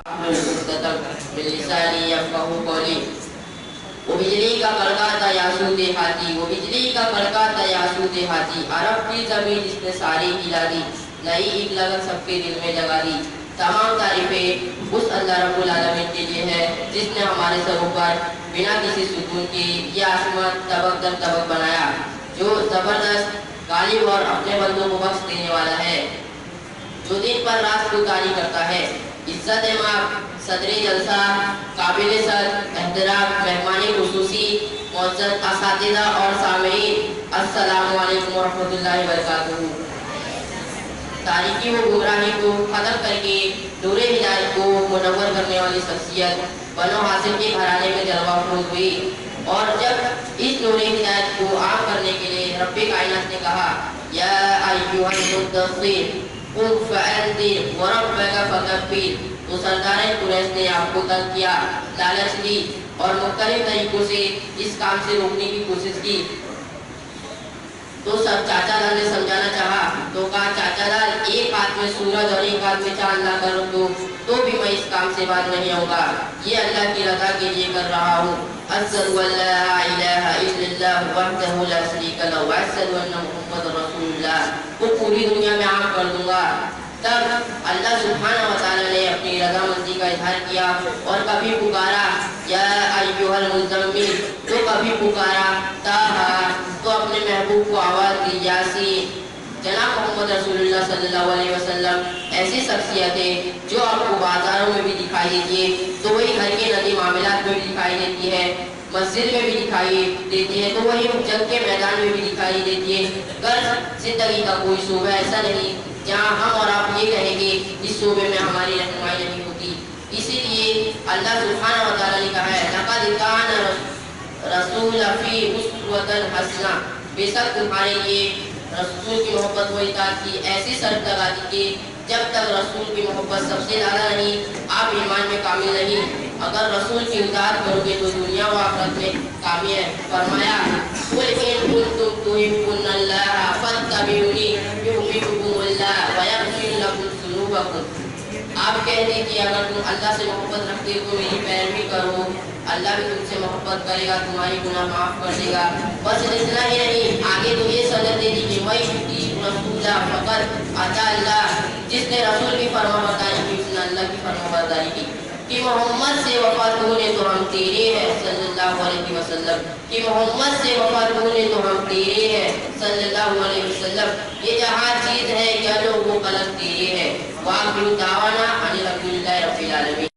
وہ بجلی کا کڑکا تھا یاسو دیہاتی، وہ بجلی کا کڑکا تھا یاسو دیہاتی، عرب کی زمین جس نے ساری ہلا دی، نئی ایک لگن سب کے دل میں جگا دی۔ تمام تعریفیں اس اللہ رب العالمین کے لیے ہے جس نے ہمارے سروں پر بنا کسی ستون کے یہ آسمان طبق در طبق بنایا، جو زبردست غالب اور اپنے بندوں کو بخش دینے والا ہے، جو دن پر رات کو طاری کرتا ہے۔ عزت مآب صدر جلسہ، قابل صد احترام مہمان خصوصی، معزز اساتذہ اور سامعین، السلام علیکم ورحمۃ اللہ وبرکاتہ۔ تاریکی و گمراہی کو ختم کر کے نور ہدایت کو منور کرنے والی شخصیت بنو ہاشم کے گھرانے میں جلوہ افروز ہوئی، اور جب اس نور ہدایت کو عام کرنے کے لیے رب کائنات نے کہا یا ایھا المدثر قم فانذر وربک فکبر، تو سردار قریش نے آپ کو تنگ کیا، لالچ دی اور مختلف طریقوں سے اس کام سے روکنے کی کوشش کی۔ تو سب چاچا لال نے سمجھانا چاہا تو کہا چاچا لال ایک ہاتھ میں سورج اور ایک ہاتھ میں چاند لا کر دو تو بھی میں اس کام سے باز نہیں آؤں گا، یہ اللہ کی رضا کے لیے کر رہا ہوں۔ اشہد ان لا الہ الا اللہ وحدہ لا شریک لہ واشہد ان محمد رسول اللہ، کو پوری دنیا میں عام کر دوں گا۔ تب اللہ سبحانہ و تعالی نے اپنی رضامندی کا اظہار کیا اور کبھی پکارا یا ایھا المزمل، تو کبھی پکارا طٰہٰ، تو اپنے محبوب کو آواز دی یاسین۔ جناب محمد رسول اللہ صلی اللہ علیہ وسلم ایسی شخصیت ہے جو آپ کو بازاروں میں بھی دکھائی دیتی ہے تو وہی گھر کے ندی معاملات میں بھی دکھائی دیتی ہے، مسجد میں بھی دکھائی دیتی ہے تو وہی جنگ کے میدان میں بھی دکھائی دیتی ہے۔ غرض زندگی کا کوئی شعبہ ایسا نہیں جہاں ہم اور آپ یہ کہیں گے اس شعبے میں ہماری رہنمائی نہیں ہوتی۔ اسی لیے اللہ سبحانہ و تعالیٰ نے کہا ہے لقد کان رسول فی اسوۃ حسنہ، بے شک تمہارے لیے رسول کی محبت و اطاعت کی ایسی شرط لگا دی کہ جب تک رسول کی محبت سب سے زیادہ نہیں آپ ایمان میں کامل نہیں، اگر رسول کی اطاعت کرو گے تو دنیا و آخرت میں کامیاب۔ فرمایا قل ان کنتم تحبون اللہ فاتبعونی یحببکم اللہ ویغفر لکم ذنوبکم، آپ کہہ دیجیے اگر تم اللہ سے محبت رکھتے ہو تو میری پیروی کرو، اللہ بھی تم سے محبت کرے گا، تمہاری گناہ معاف کر دے گا۔ بس اتنا ہی نہیں، آگے تو یہ سزا دے دی کہ میں رسول فقط اطاع اللہ، جس نے رسول کی فرما برداری کی اس نے اللہ کی فرما برداری کی، کہ محمد سے وفات ہونے تو ہم تیرے ہیں صلی اللہ علیہ وسلم، کہ محمد سے وفات ہونے تو ہم تیرے ہیں صلی اللہ علیہ وسلم، یہ جہاں چیز ہے کیا لوگ وہ قلم تیرے ہے۔ وآخر دعوانا ان الحمد للہ رب العالمین۔